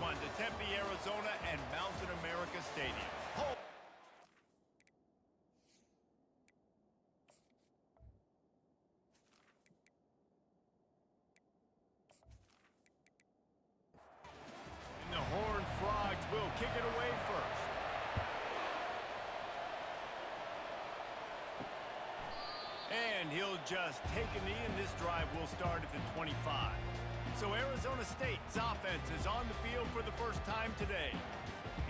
one to Tempe, Arizona and Mountain America Stadium. And the Horned Frogs will kick it away first. And he'll just take a knee, and this drive will start at the 25. So Arizona State's offense is on the field for the first time today.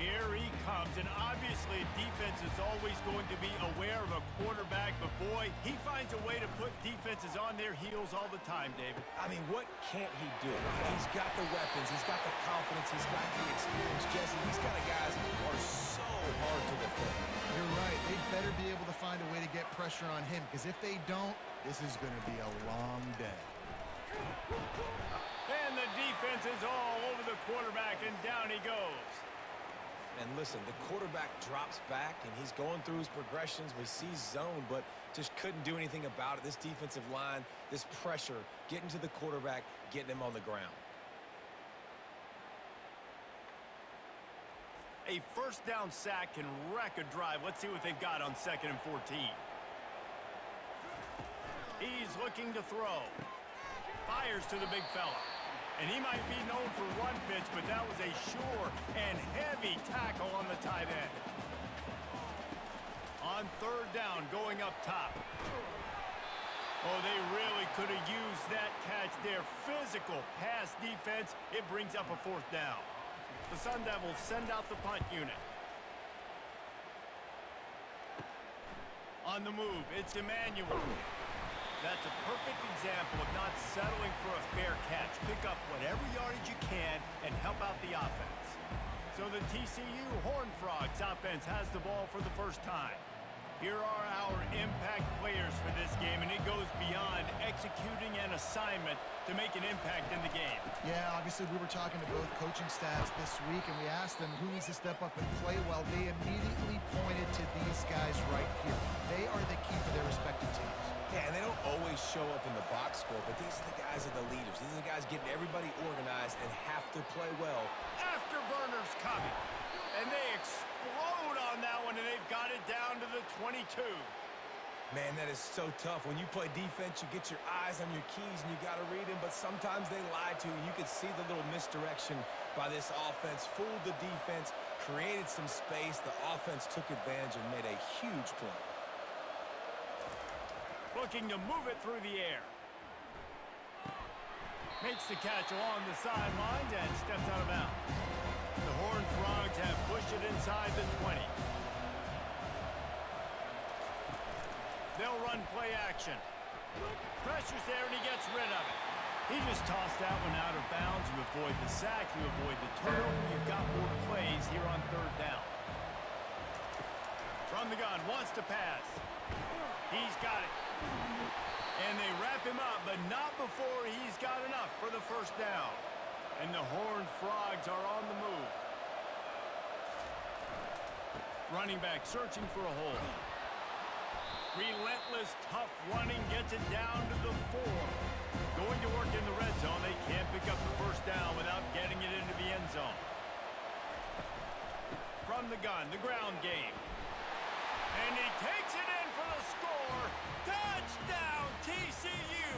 Here he comes, and obviously defense is always going to be aware of a quarterback, but boy, he finds a way to put defenses on their heels all the time, David. I mean, what can't he do? He's got the weapons, he's got the confidence, he's got the experience, Jesse. These kind of guys are so hard to defend. You're right. They better be able to find a way to get pressure on him, because if they don't, this is going to be a long day. And the defense is all over the quarterback, and down he goes. And listen, the quarterback drops back, and he's going through his progressions. We see zone, but just couldn't do anything about it. This defensive line, this pressure, getting to the quarterback, getting him on the ground. A first down sack can wreck a drive. Let's see what they've got on 2nd and 14. He's looking to throw. Fires to the big fella. And he might be known for run pitch, but that was a sure and heavy tackle on the tight end. On 3rd down, going up top. Oh, they really could have used that catch there. Physical pass defense. It brings up a 4th down. The Sun Devils send out the punt unit. On the move, it's Emmanuel. That's a perfect example of not settling for a fair catch. Pick up whatever yardage you can and help out the offense. So the TCU Horned Frogs offense has the ball for the first time. Here are our impact players for this game, and it goes beyond executing an assignment to make an impact in the game. Yeah, obviously we were talking to both coaching staffs this week, and we asked them who needs to step up and play well. They immediately pointed to these guys right here. They are the key for their respective teams. Yeah, and they don't always show up in the box score, but these are the guys that are the leaders. These are the guys getting everybody organized and have to play well. Afterburners coming, and they explode on that one, and they've got it down to the 22. Man, that is so tough. When you play defense, you get your eyes on your keys, and you got to read them, but sometimes they lie to you. You could see the little misdirection by this offense, fooled the defense, created some space. The offense took advantage and made a huge play. Looking to move it through the air. Makes the catch along the sidelines and steps out of bounds. The Horned Frogs have pushed it inside the 20. They'll run play action. Pressure's there and he gets rid of it. He just tossed that one out of bounds. You avoid the sack, you avoid the turnover. You've got more plays here on 3rd down. From the gun, wants to pass. He's got it. And they wrap him up, but not before he's got enough for the 1st down. And the Horned Frogs are on the move. Running back searching for a hole. Relentless, tough running gets it down to the 4. Going to work in the red zone. They can't pick up the 1st down without getting it into the end zone. From the gun, the ground game. And he takes it in for the score. Touchdown, TCU!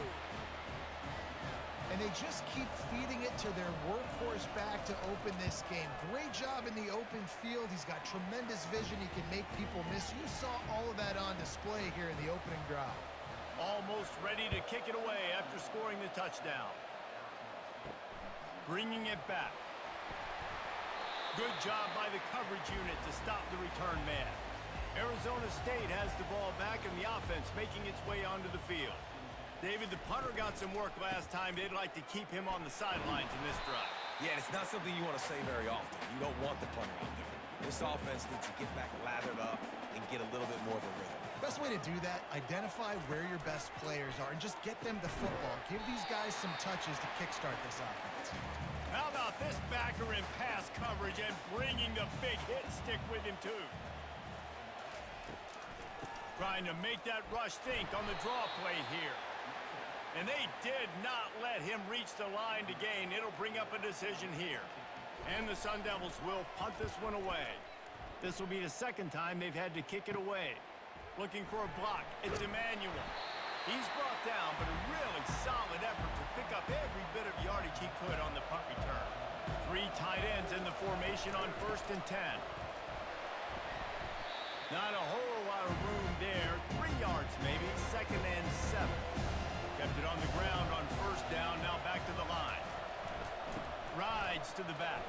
And they just keep feeding it to their workhorse back to open this game. Great job in the open field. He's got tremendous vision. He can make people miss. You saw all of that on display here in the opening drive. Almost ready to kick it away after scoring the touchdown. Bringing it back. Good job by the coverage unit to stop the return man. Arizona State has the ball back and the offense making its way onto the field. David, the punter got some work last time. They'd like to keep him on the sidelines in this drive. Yeah, it's not something you want to say very often. You don't want the punter out there. This offense needs to get back lathered up and get a little bit more of a rhythm. Best way to do that, identify where your best players are and just get them the football. Give these guys some touches to kickstart this offense. How about this backer in pass coverage and bringing the big hit stick with him too? Trying to make that rush think on the draw play here. And they did not let him reach the line to gain. It'll bring up a decision here. And the Sun Devils will punt this one away. This will be the second time they've had to kick it away. Looking for a block. It's Emmanuel. He's brought down, but a really solid effort to pick up every bit of yardage he could on the punt return. 3 tight ends in the formation on 1st and 10. Not a whole lot of room there. 3 yards maybe. 2nd and 7. Kept it on the ground on 1st down. Now back to the line. Rides to the back.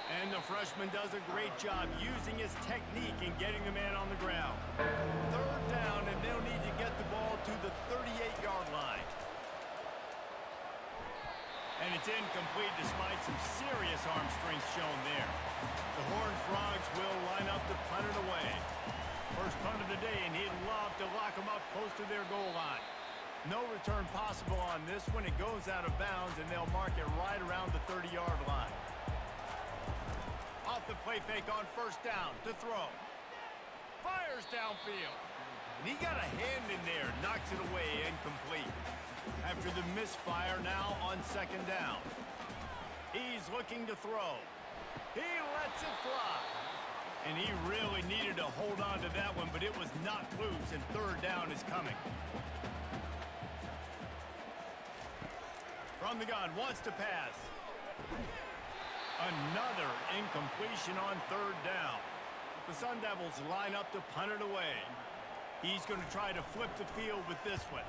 And the freshman does a great job using his technique and getting the man on the ground. 3rd down, and they'll need to get the ball to the 38-yard line. And it's incomplete despite some serious arm strength shown there. The Horned Frogs will line up to punt it away. First punt of the day, and he'd love to lock them up close to their goal line. No return possible on this one. It goes out of bounds, and they'll mark it right around the 30-yard line. Off the play fake on 1st down to throw. Fires downfield. And he got a hand in there, knocks it away, incomplete. After the misfire, now on 2nd down. He's looking to throw. He lets it fly. And he really needed to hold on to that one, but it was knocked loose, and 3rd down is coming. From the gun, wants to pass. Another incompletion on 3rd down. The Sun Devils line up to punt it away. He's going to try to flip the field with this one.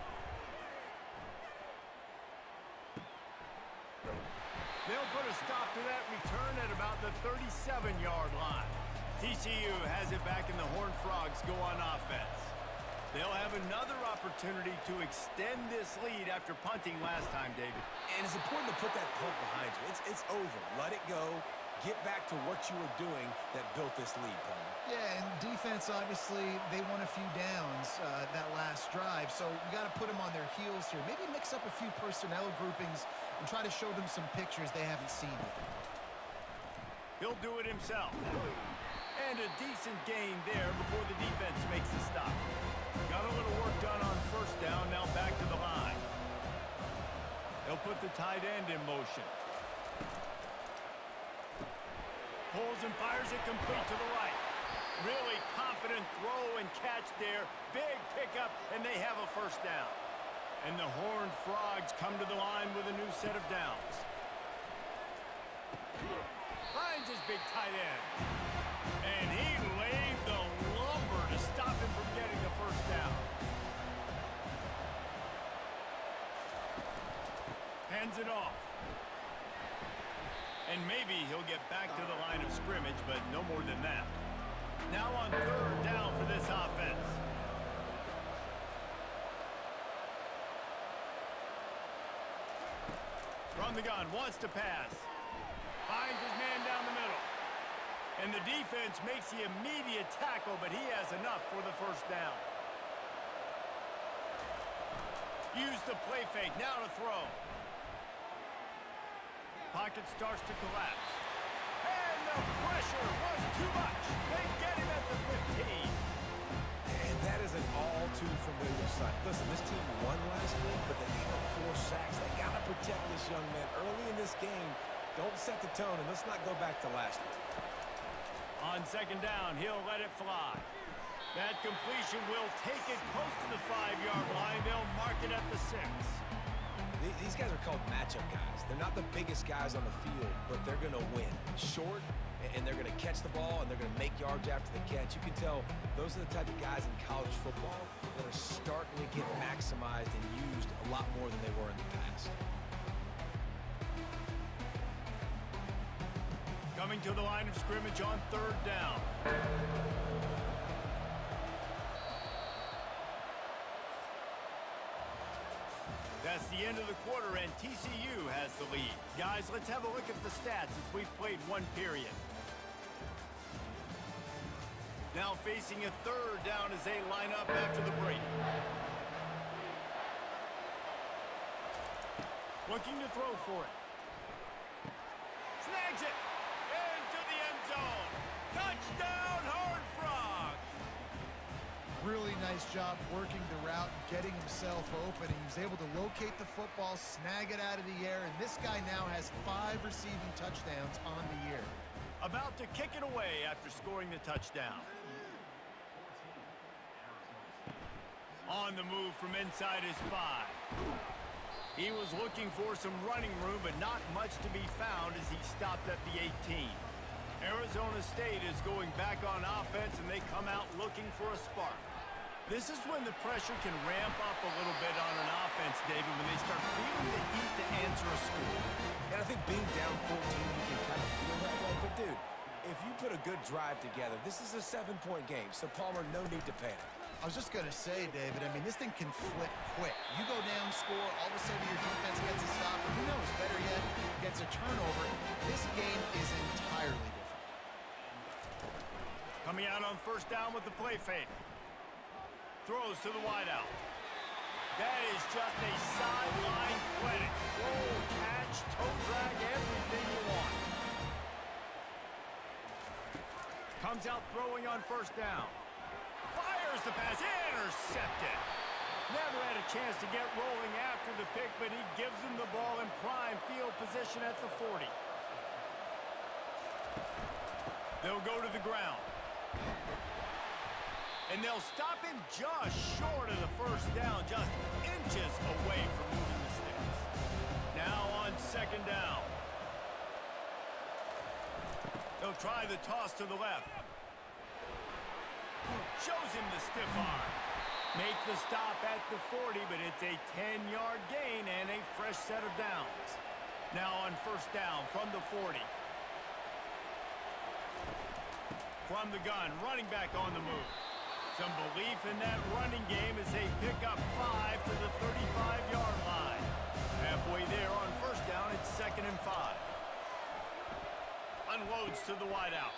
They'll put a stop to that return at about the 37-yard line. TCU has it back, and the Horned Frogs go on offense. They'll have another opportunity to extend this lead after punting last time, David. And it's important to put that punt behind you. It's over. Let it go. Get back to what you were doing that built this lead, Palmer. Yeah, and defense, obviously, they won a few downs that last drive, so you got to put them on their heels here. Maybe mix up a few personnel groupings and try to show them some pictures they haven't seen yet. He'll do it himself. And a decent gain there before the defense makes the stop. Got a little work done on 1st down, now back to the line. They'll put the tight end in motion. Pulls and fires it complete to the right. Really confident throw and catch there. Big pickup, and they have a 1st down. And the Horned Frogs come to the line with a new set of downs. Finds his big tight end. And he laid the lumber to stop him from getting the 1st down. Hands it off. And maybe he'll get back to the line of scrimmage, but no more than that. Now on 3rd down for this offense. From the gun, wants to pass. Finds his man down the middle. And the defense makes the immediate tackle, but he has enough for the 1st down. Use the play fake, now to throw. Pocket starts to collapse. And the pressure was too much. They get him at the 15. And that is an all-too-familiar sight. Listen, this team won last week, but they gave up 4 sacks. They got to protect this young man early in this game. Don't set the tone, and let's not go back to last week. On 2nd down, he'll let it fly. That completion will take it close to the 5-yard line. They'll mark it at the 6. These guys are called matchup guys. They're not the biggest guys on the field, but they're going to win. Short, and they're going to catch the ball, and they're going to make yards after the catch. You can tell those are the type of guys in college football that are starting to get maximized and used a lot more than they were in the past. Coming to the line of scrimmage on 3rd down. That's the end of the quarter, and TCU has the lead. Guys, let's have a look at the stats as we've played 1 period. Now facing a 3rd down as they line up after the break. Looking to throw for it. Snags it into the end zone. Touchdown, Horned Frogs. really nice job working the route and getting himself open. He was able to locate the football, snag it out of the air, and this guy now has 5 receiving touchdowns on the year. About to kick it away after scoring the touchdown. On the move from inside his 5. He was looking for some running room, but not much to be found as he stopped at the 18. Arizona State is going back on offense, and they come out looking for a spark. This is when the pressure can ramp up a little bit on an offense, David, when they start feeling the heat to answer a score. And I think being down 14, you can kind of feel that way. But, dude, if you put a good drive together, this is a 7-point game, so Palmer, no need to panic. I was just going to say, David, I mean, this thing can flip quick. You go down, score, all of a sudden your defense gets a stop, or who knows, better yet, gets a turnover. This game is entirely different. Coming out on first down with the play fake. Throws to the wideout. That is just a sideline clinic. Throw, catch, toe drag, everything you want. Comes out throwing on first down. Fires the pass, intercepted. Never had a chance to get rolling after the pick, but he gives him the ball in prime field position at the 40. They'll go to the ground. And they'll stop him just short of the first down, just inches away from moving the sticks. Now on second down. They'll try the toss to the left. Shows him the stiff arm. Make the stop at the 40, but it's a 10-yard gain and a fresh set of downs. Now on first down from the 40. From the gun, running back on the move. Some belief in that running game as they pick up 5 to the 35-yard line. Halfway there on first down, it's 2nd and 5. Unloads to the wideout.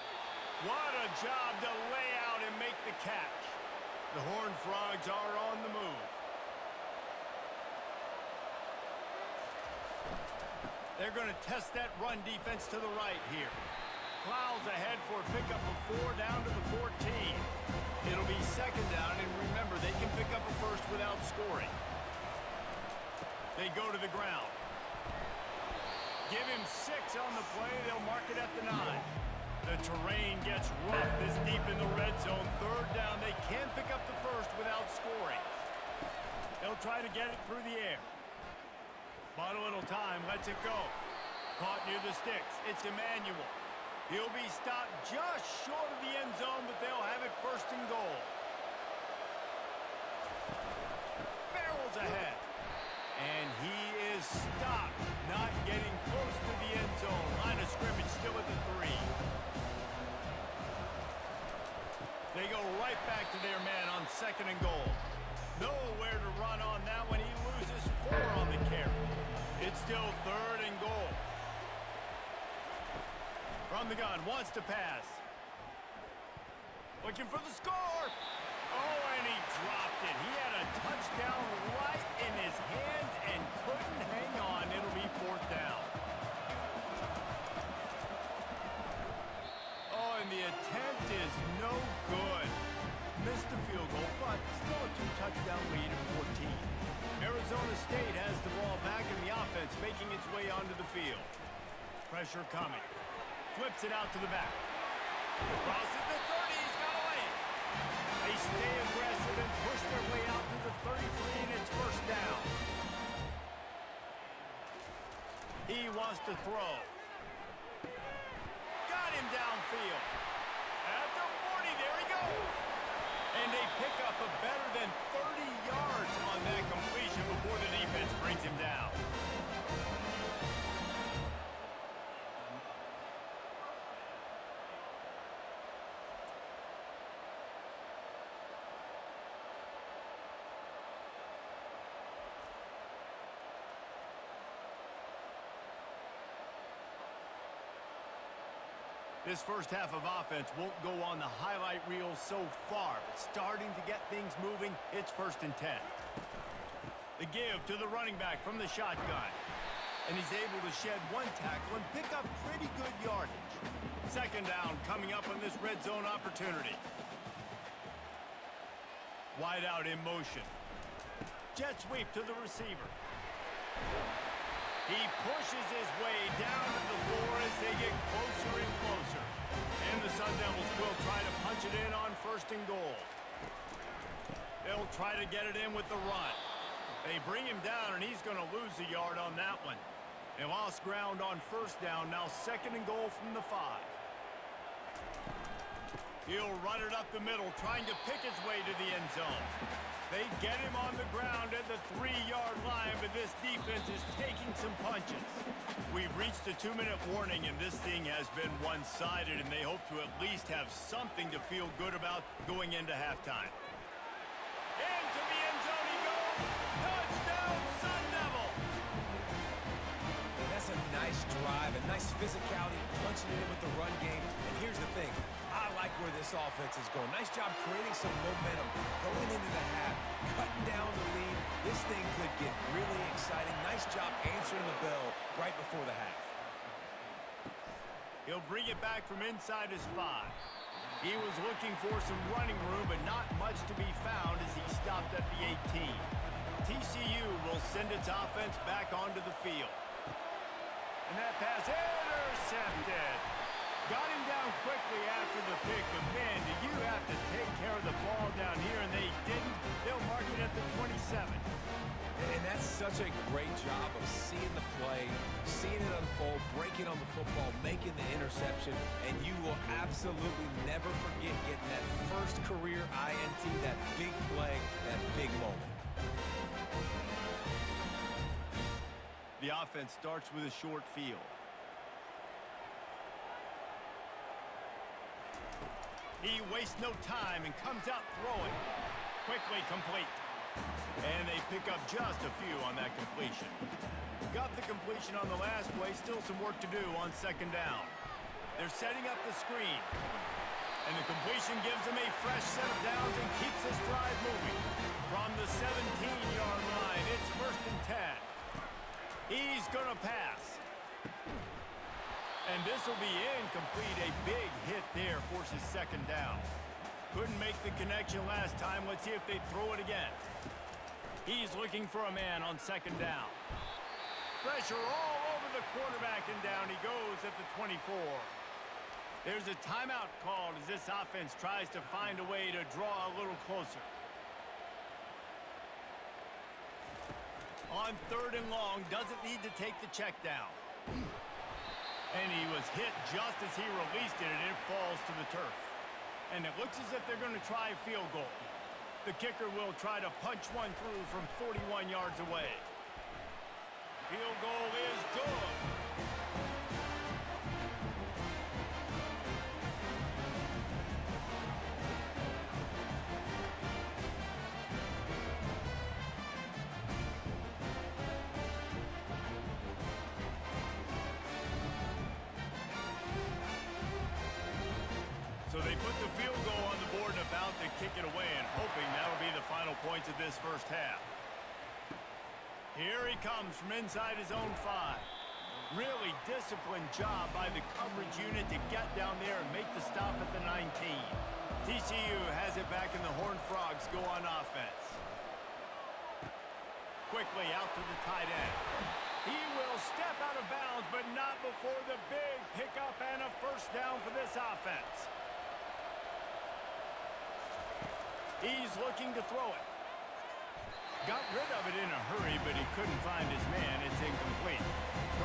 What a job to lay out and make the catch. The Horned Frogs are on the move. They're going to test that run defense to the right here. Plows ahead for a pickup of 4 down to the 14. It'll be second down, and remember, they can pick up a first without scoring. They go to the ground. Give him 6 on the play. They'll mark it at the 9. The terrain gets rough this deep in the red zone. Third down, they can pick up the first without scoring. They'll try to get it through the air. But a little time, lets it go. Caught near the sticks. It's Emmanuel. He'll be stopped just short of the end zone, but they'll have it first and goal. Barrels ahead. And he is stopped, not getting close to the end zone. Line of scrimmage still at the 3. They go right back to their man on 2nd and goal. Nowhere to run on that one. He loses 4 on the carry. It's still 3rd and goal. From the gun, wants to pass. Looking for the score. Oh, and he dropped it. He had a touchdown right in his hands and couldn't hang on. It'll be 4th down. Oh, and the attempt is no good. Missed the field goal, but still a 2-touchdown lead at 14. Arizona State has the ball back in the offense, making its way onto the field. Pressure coming. Flips it out to the back. Crosses the 30. He's got away. They stay aggressive and push their way out to the 33, and it's first down. He wants to throw. Got him downfield. At the 40, there he goes. And they pick up a better than 30 yards on that completion before the defense brings him down. This first half of offense won't go on the highlight reel so far, but starting to get things moving, it's 1st and 10. The give to the running back from the shotgun. And he's able to shed 1 tackle and pick up pretty good yardage. 2nd down coming up on this red zone opportunity. Wide out in motion. Jet sweep to the receiver. He pushes his way down to the floor as they get closer and closer. And the Sun Devils will try to punch it in on 1st and goal. They'll try to get it in with the run. They bring him down, and he's going to lose a yard on that one. They lost ground on 1st down, now 2nd and goal from the 5. He'll run it up the middle, trying to pick his way to the end zone. They get him on the ground at the 3-yard line, but this defense is taking some punches. We've reached the 2-minute warning, and this thing has been one-sided, and they hope to at least have something to feel good about going into halftime. Into the end zone he goes. Touchdown, Sun Devils! And that's a nice drive, a nice physicality, punching it in with the run game. And here's the thing. I like where this offense is going. Nice job creating some momentum, going into the half, cutting down the lead. This thing could get really exciting. Nice job answering the bell right before the half. He'll bring it back from inside his 5. He was looking for some running room, but not much to be found as he stopped at the 18. TCU will send its offense back onto the field. And that pass intercepted. Got him down quickly after the pick, but man, do you have to take care of the ball down here, and they didn't. They'll mark it at the 27. And that's such a great job of seeing the play, seeing it unfold, breaking on the football, making the interception, and you will absolutely never forget getting that first career INT, that big play, that big moment. The offense starts with a short field. He wastes no time and comes out throwing. Quickly complete. And they pick up just a few on that completion. Got the completion on the last play. Still some work to do on 2nd down. They're setting up the screen. And the completion gives them a fresh set of downs and keeps this drive moving. From the 17-yard line, it's 1st and 10. He's going to pass. And this will be incomplete. A big hit there forces 2nd down. Couldn't make the connection last time. Let's see if they throw it again. He's looking for a man on 2nd down. Pressure all over the quarterback, and down he goes at the 24. There's a timeout called as this offense tries to find a way to draw a little closer. On 3rd and long, doesn't need to take the check down. And he was hit just as he released it, and it falls to the turf. And it looks as if they're going to try a field goal. The kicker will try to punch one through from 41 yards away. Field goal is good. So they put the field goal on the board and about to kick it away, and hoping that'll be the final points of this first half. Here he comes from inside his own 5. Really disciplined job by the coverage unit to get down there and make the stop at the 19. TCU has it back, and the Horned Frogs go on offense. Quickly out to the tight end. He will step out of bounds, but not before the big pickup and a 1st down for this offense. He's looking to throw it. Got rid of it in a hurry, but he couldn't find his man. It's incomplete.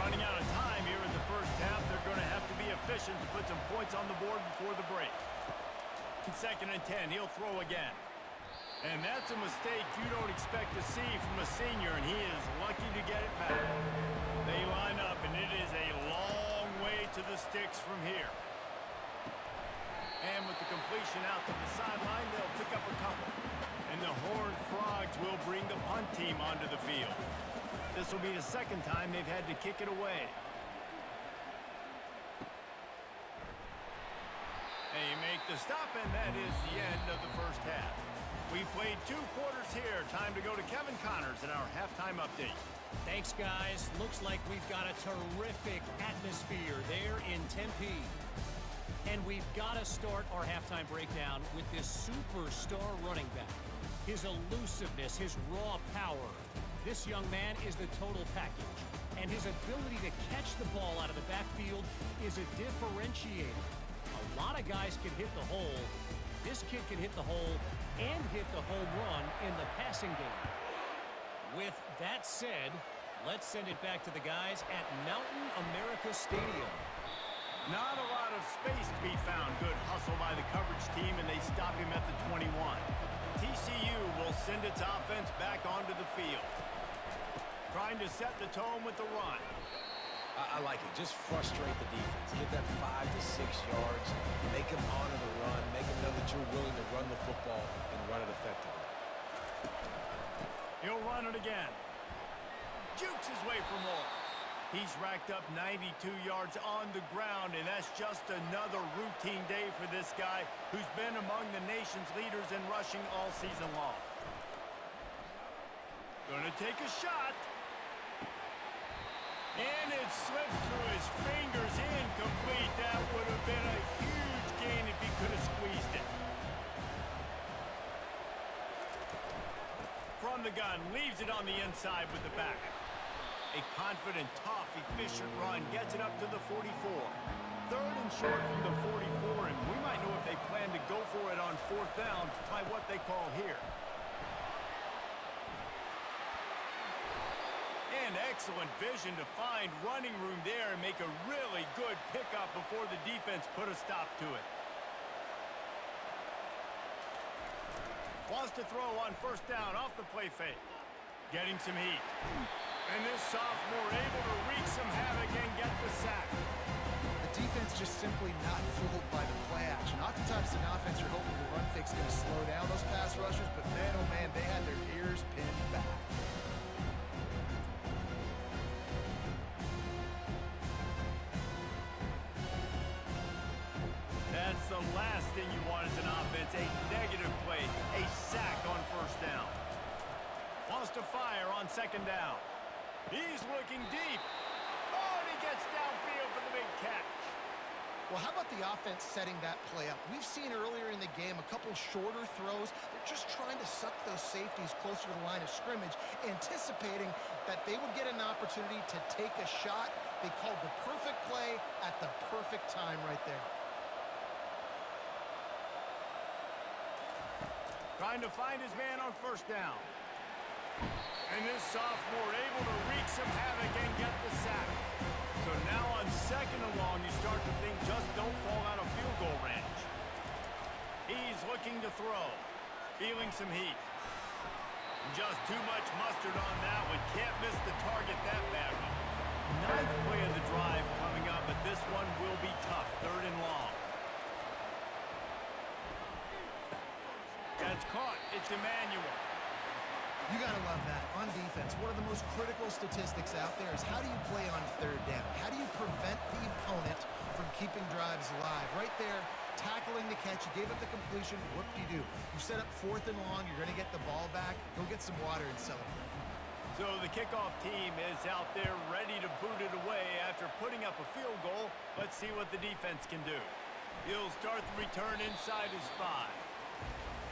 Running out of time here in the first half. They're going to have to be efficient to put some points on the board before the break. 2nd and 10, he'll throw again. And that's a mistake you don't expect to see from a senior, and he is lucky to get it back. They line up, and it is a long way to the sticks from here. And with the completion out to the sideline, they'll pick up a couple. And the Horned Frogs will bring the punt team onto the field. This will be the 2nd time they've had to kick it away. They make the stop, and that is the end of the first half. We played 2 quarters here. Time to go to Kevin Connors in our halftime update. Thanks, guys. Looks like we've got a terrific atmosphere there in Tempe. And we've got to start our halftime breakdown with this superstar running back. his elusiveness, his raw power. This young man is the total package, and his ability to catch the ball out of the backfield is a differentiator. A lot of guys can hit the hole. This kid can hit the hole and hit the home run in the passing game. With that said, let's send it back to the guys at Mountain America Stadium. Not a lot of space to be found. Good hustle by the coverage team, and they stop him at the 21. TCU will send its offense back onto the field. Trying to set the tone with the run. I like it. Just frustrate the defense. Get that 5 to 6 yards. Make them honor the run. Make them know that you're willing to run the football and run it effectively. He'll run it again. Jukes his way for more. He's racked up 92 yards on the ground, and that's just another routine day for this guy who's been among the nation's leaders in rushing all season long. Gonna take a shot. And it slips through his fingers, incomplete. That would have been a huge gain if he could have squeezed it. From the gun, leaves it on the inside with the back. A confident, tough, efficient run gets it up to the 44. Third and short from the 44, and we might know if they plan to go for it on fourth down by what they call here. And excellent vision to find running room there and make a really good pickup before the defense put a stop to it. Wants to throw on first down off the play fake. Getting some heat. And this sophomore able to wreak some havoc and get the sack. The defense just simply not fooled by the play action. Oftentimes in offense, you're hoping the run fix is going to slow down those pass rushers, but man, oh man, they had their ears pinned back. That's the last thing you want as an offense, a negative play, a sack on first down. Wants to fire on second down. He's looking deep. Oh, and he gets downfield for the big catch. Well, how about the offense setting that play up? We've seen earlier in the game a couple shorter throws. They're just trying to suck those safeties closer to the line of scrimmage, anticipating that they would get an opportunity to take a shot. They called the perfect play at the perfect time right there. Trying to find his man on first down. And this sophomore able to wreak some havoc and get the sack. So now on second and long, you start to think just don't fall out of field goal range. He's looking to throw. Feeling some heat. Just too much mustard on that one. Can't miss the target that badly. Ninth play of the drive coming up, but this one will be tough. Third and long. That's caught. It's Emmanuel. You got to love that. On defense, one of the most critical statistics out there is how do you play on third down? How do you prevent the opponent from keeping drives alive? Right there, tackling the catch. You gave up the completion. What do? You set up fourth and long. You're going to get the ball back. Go get some water and celebrate. So the kickoff team is out there ready to boot it away after putting up a field goal. Let's see what the defense can do. He'll start the return inside his 5.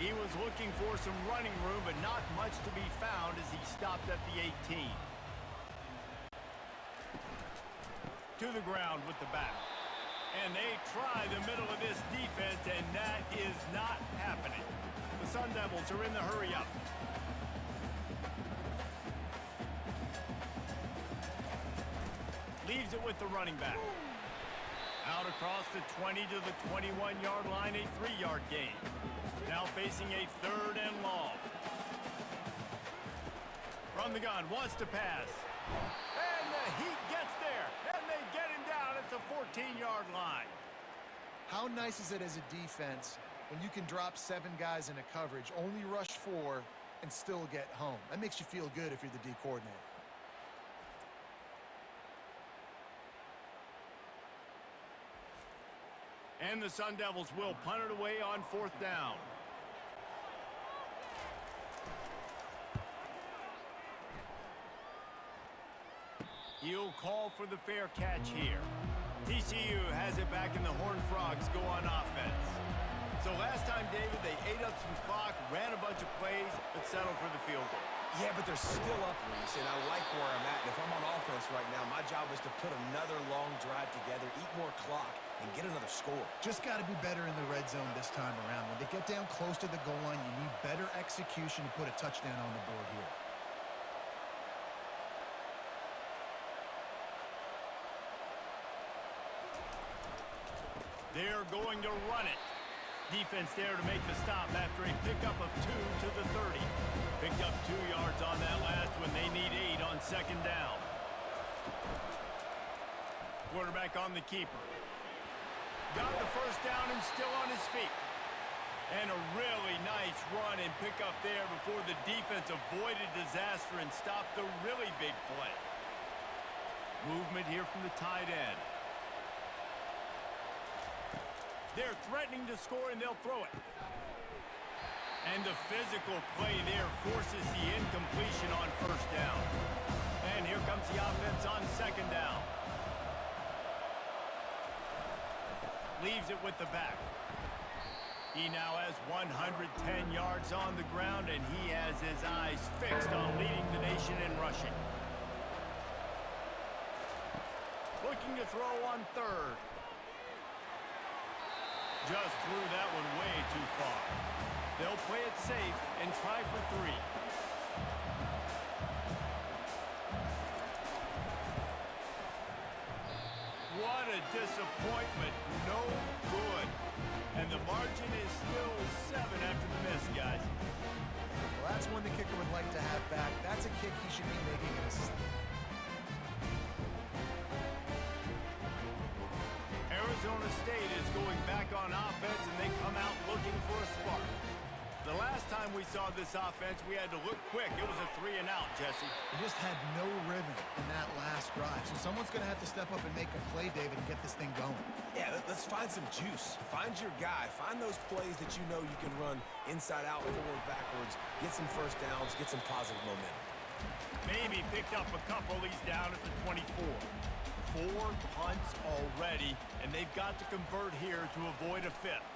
He was looking for some running room, but not much to be found as he stopped at the 18. To the ground with the back. And they try the middle of this defense, and that is not happening. The Sun Devils are in the hurry-up. Leaves it with the running back. Out across the 20 to the 21-yard line, a 3-yard gain. Now facing a third and long. From the gun, wants to pass. And the heat gets there. And they get him down at the 14-yard line. How nice is it as a defense when you can drop 7 guys in a coverage, only rush 4, and still get home? That makes you feel good if you're the D coordinator. And the Sun Devils will punt it away on fourth down. He'll call for the fair catch here. TCU has it back and the Horned Frogs go on offense. So last time, David, they ate up some clock, ran a bunch of plays, but settled for the field goal. Yeah, but they're still up, Reese, and I like where I'm at. And if I'm on offense right now, my job is to put another long drive together, eat more clock, and get another score. Just got to be better in the red zone this time around. When they get down close to the goal line, you need better execution to put a touchdown on the board here. They're going to run it. Defense there to make the stop after a pickup of 2 to the 30. Picked up 2 yards on that last when they need 8 on second down. Quarterback on the keeper. Got the first down and still on his feet. And a really nice run and pickup there before the defense avoided disaster and stopped the really big play. Movement here from the tight end. They're threatening to score, and they'll throw it. And the physical play there forces the incompletion on first down. And here comes the offense on second down. Leaves it with the back. He now has 110 yards on the ground, and he has his eyes fixed on leading the nation in rushing. Looking to throw on third. Just threw that one way too far. They'll play it safe and try for 3. What a disappointment. No good. And the margin is still 7 after the miss, guys. Well, that's one the kicker would like to have back. That's a kick he should be making in his sleep. Arizona State is going back on offense, and they come out looking for a spark. The last time we saw this offense, we had to look quick. It was a 3-and-out, Jesse. They just had no rhythm in that last drive. So someone's going to have to step up and make a play, David, and get this thing going. Yeah, let's find some juice. Find your guy. Find those plays that you know you can run inside out, forward, backwards, get some first downs, get some positive momentum. Maybe picked up a couple. He's down at the 24. 4 punts already, and they've got to convert here to avoid a 5th.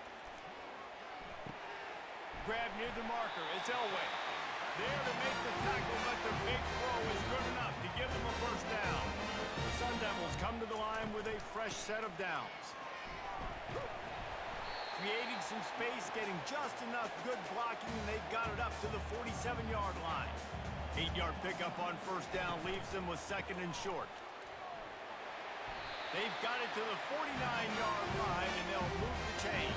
Grab near the marker. It's Elway. There to make the tackle, but the big throw is good enough to give them a first down. The Sun Devils come to the line with a fresh set of downs. Creating some space, getting just enough good blocking, and they've got it up to the 47-yard line. 8-yard pickup on first down leaves them with 2nd and short. They've got it to the 49-yard line, and they'll move the chain.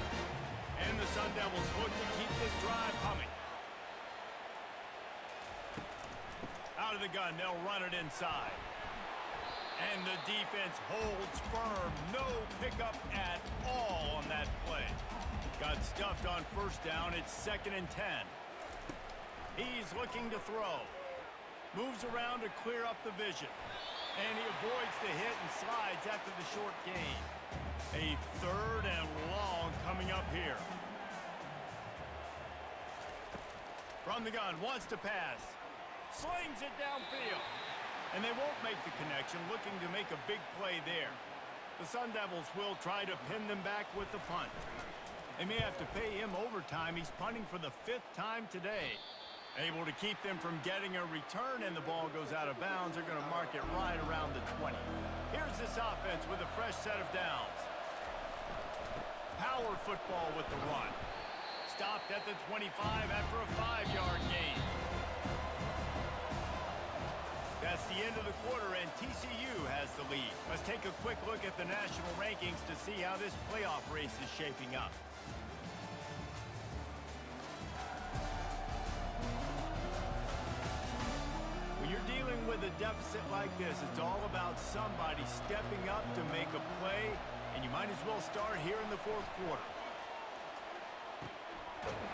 And the Sun Devils look to keep this drive humming. Out of the gun, they'll run it inside. And the defense holds firm. No pickup at all on that play. Got stuffed on first down. It's 2nd and 10. He's looking to throw. Moves around to clear up the vision. And he avoids the hit and slides after the short gain. A 3rd and long coming up here. From the gun, wants to pass. Slings it downfield. And they won't make the connection, looking to make a big play there. The Sun Devils will try to pin them back with the punt. They may have to pay him overtime. He's punting for the 5th time today. Able to keep them from getting a return, and the ball goes out of bounds. They're going to mark it right around the 20. Here's this offense with a fresh set of downs. Power football with the run. Stopped at the 25 after a 5-yard gain. That's the end of the quarter, and TCU has the lead. Let's take a quick look at the national rankings to see how this playoff race is shaping up. When you're dealing with a deficit like this, it's all about somebody stepping up to make a play, and you might as well start here in the 4th quarter.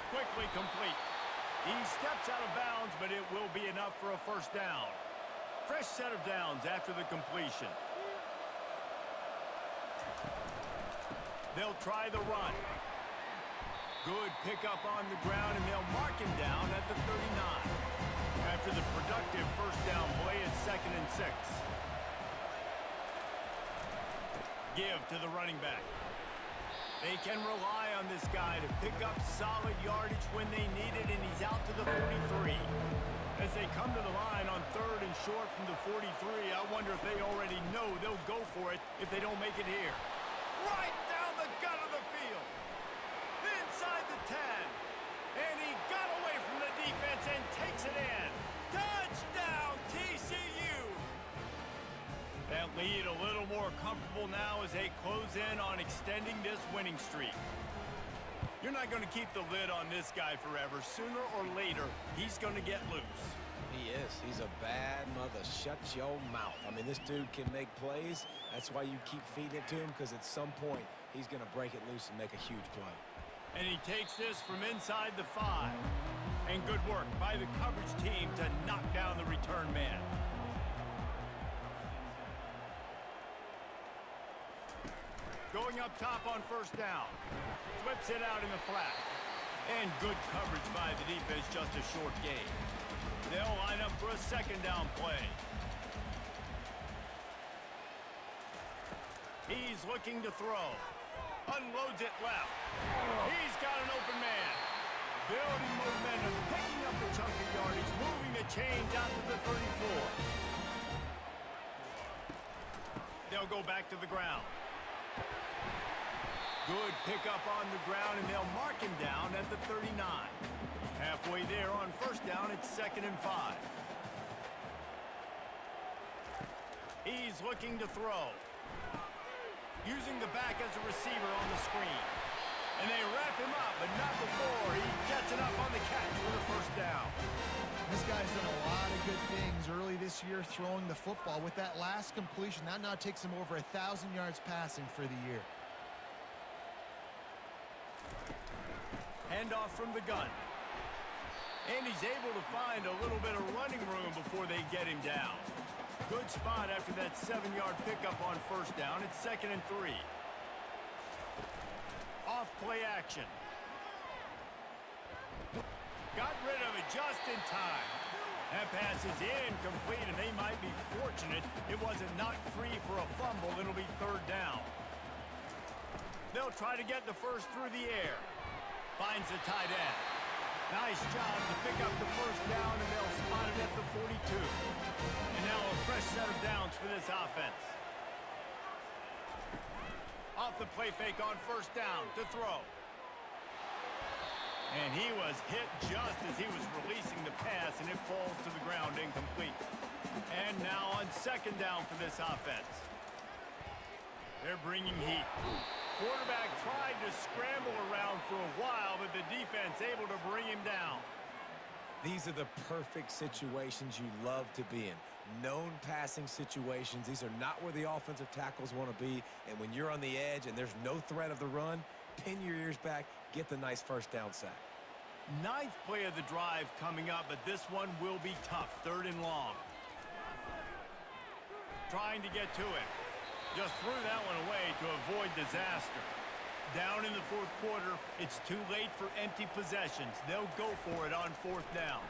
Quickly complete. He steps out of bounds, but it will be enough for a first down. Fresh set of downs after the completion. They'll try the run. Good pickup on the ground, and they'll mark him down at the 39. After the productive first down play, it's 2nd and 6. Give to the running back. They can rely on this guy to pick up solid yardage when they need it, and he's out to the 43. As they come to the line on 3rd and short from the 43, I wonder if they already know they'll go for it if they don't make it here. Right down the gut of the field. Inside the 10. And he got away from the defense and takes it in. Touchdown, TCU! That lead a little more comfortable now as they close in on extending this winning streak. You're not going to keep the lid on this guy forever. Sooner or later, he's going to get loose. He is. He's a bad mother. Shut your mouth. I mean, this dude can make plays. That's why you keep feeding it to him, because at some point, he's going to break it loose and make a huge play. And he takes this from inside the 5. And good work by the coverage team to knock down the return man. Going up top on 1st down. Flips it out in the flat. And good coverage by the defense, just a short gain. They'll line up for a 2nd down play. He's looking to throw. Unloads it left. He's got an open man. Building momentum, picking up the chunk of yardage, moving the chains out to the 34. They'll go back to the ground. Good pickup on the ground, and they'll mark him down at the 39. Halfway there on 1st down, it's 2nd and 5. He's looking to throw. Using the back as a receiver on the screen. And they wrap him up, but not before he gets enough on the catch for the 1st down. This guy's done a lot of good things early this year throwing the football. With that last completion, that now takes him over 1,000 yards passing for the year. Handoff from the gun. And he's able to find a little bit of running room before they get him down. Good spot after that 7-yard pickup on 1st down. It's 2nd and 3. Off play action. Got rid of it just in time. That pass is incomplete, and they might be fortunate it wasn't knocked free for a fumble. It'll be 3rd down. They'll try to get the 1st through the air. Finds the tight end. Nice job to pick up the 1st down, and they'll spot it at the 42. And now a fresh set of downs for this offense. Off the play fake on 1st down to throw. And he was hit just as he was releasing the pass, and it falls to the ground incomplete. And now on 2nd down for this offense. They're bringing heat. Quarterback tried to scramble around for a while, but the defense able to bring him down. These are the perfect situations you love to be in. Known passing situations. These are not where the offensive tackles want to be. And when you're on the edge and there's no threat of the run, pin your ears back, get the nice 1st down sack. 9th play of the drive coming up, but this one will be tough. 3rd and long. Trying to get to it. Just threw that one away to avoid disaster. Down in the 4th quarter, it's too late for empty possessions. They'll go for it on 4th down.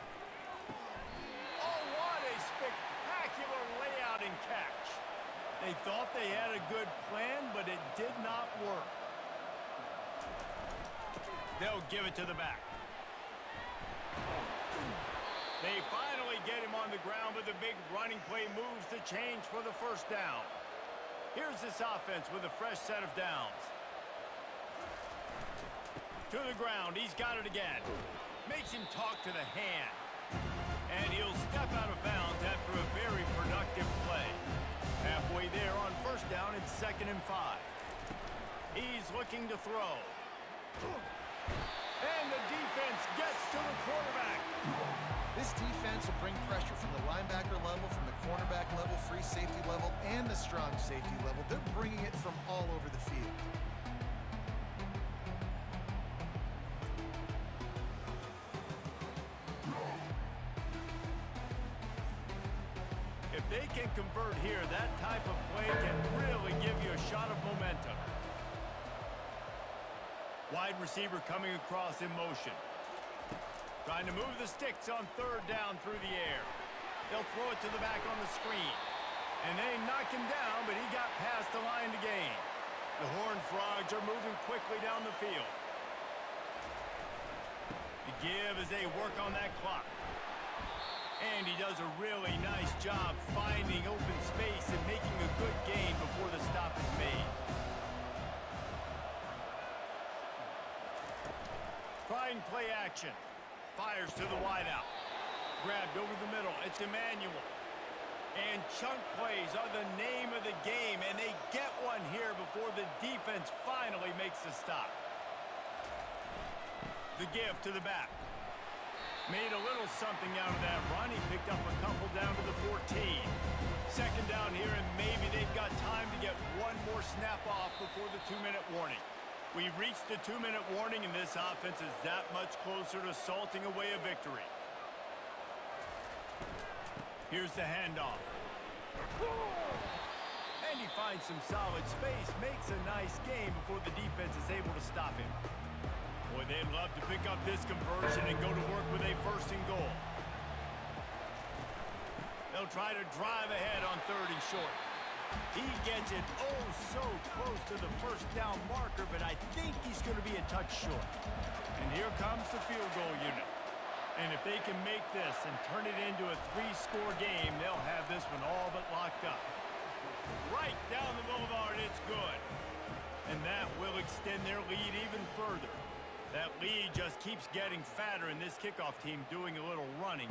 Oh, what a spectacular layout and catch. They thought they had a good plan, but it did not work. They'll give it to the back. They finally get him on the ground, but the big running play moves the chains for the 1st down. Here's this offense with a fresh set of downs. To the ground, he's got it again. Makes him talk to the hand. And he'll step out of bounds after a very productive play. Halfway there on 1st down, it's 2nd and 5. He's looking to throw. And the defense gets to the quarterback. This defense will bring pressure from the linebacker level, from the cornerback level, free safety level, and the strong safety level. They're bringing it from all over the field. If they can convert here, that type of play can really give you a shot of momentum. Wide receiver coming across in motion. Trying to move the sticks on 3rd down through the air. They'll throw it to the back on the screen. And they knock him down, but he got past the line to gain. The Horned Frogs are moving quickly down the field. The give as they work on that clock. And he does a really nice job finding open space and making a good gain before the stop is made. Trying play action. Fires to the wideout. Grabbed over the middle. It's Emmanuel. And chunk plays are the name of the game, and they get one here before the defense finally makes the stop. The give to the back. Made a little something out of that run. He picked up a couple down to the 14. Second down here, and maybe they've got time to get one more snap off before the 2-minute warning. We've reached the 2-minute warning, and this offense is that much closer to salting away a victory. Here's the handoff. And he finds some solid space, makes a nice game before the defense is able to stop him. Boy, they'd love to pick up this conversion and go to work with a 1st and goal. They'll try to drive ahead on 3rd and short. He gets it oh so close to the 1st down marker, but I think he's going to be a touch short. And here comes the field goal unit. And if they can make this and turn it into a 3-score game, they'll have this one all but locked up. Right down the boulevard, it's good. And that will extend their lead even further. That lead just keeps getting fatter, and this kickoff team doing a little running.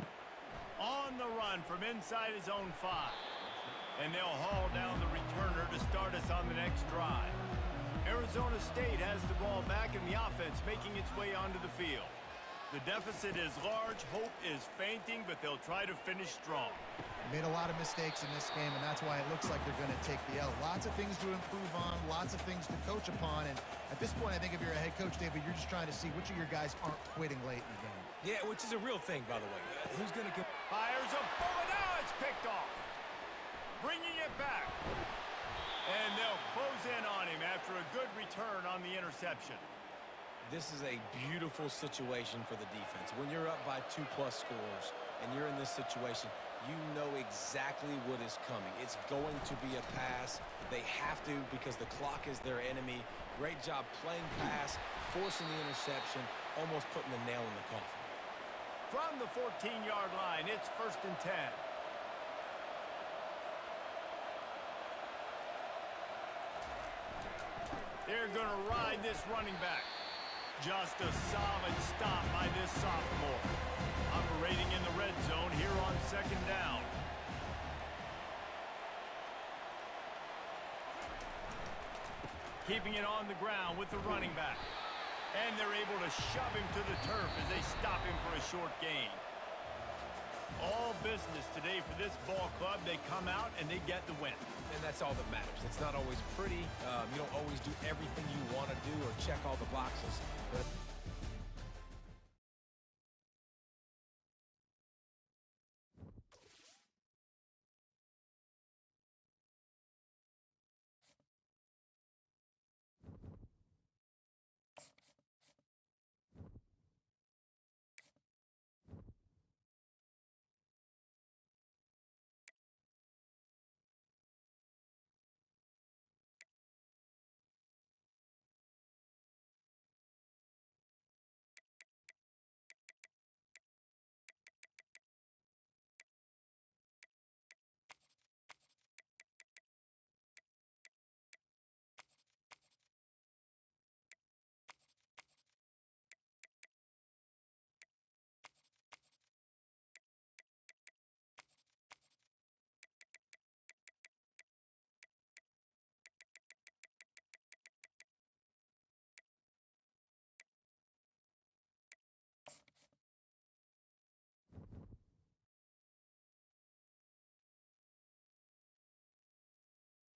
On the run from inside his own 5. And they'll haul down the returner to start us on the next drive. Arizona State has the ball back, and the offense making its way onto the field. The deficit is large, hope is fainting, but they'll try to finish strong. Made a lot of mistakes in this game, and that's why it looks like they're going to take the L. Lots of things to improve on, lots of things to coach upon, and at this point, I think if you're a head coach, David, you're just trying to see which of your guys aren't quitting late in the game. Yeah, which is a real thing, by the way. Who's going to get... Fires a bullet. Now it's picked off. Bringing it back. And they'll close in on him after a good return on the interception. This is a beautiful situation for the defense. When you're up by 2+ scores and you're in this situation, you know exactly what is coming. It's going to be a pass. They have to because the clock is their enemy. Great job playing pass, forcing the interception, almost putting the nail in the coffin. From the 14-yard line, it's 1st and 10. They're going to ride this running back. Just a solid stop by this sophomore. Operating in the red zone here on 2nd down. Keeping it on the ground with the running back. And they're able to shove him to the turf as they stop him for a short gain. All business today for this ball club. They come out and they get the win. And that's all that matters. It's not always pretty. You don't always do everything you want to do or check all the boxes. But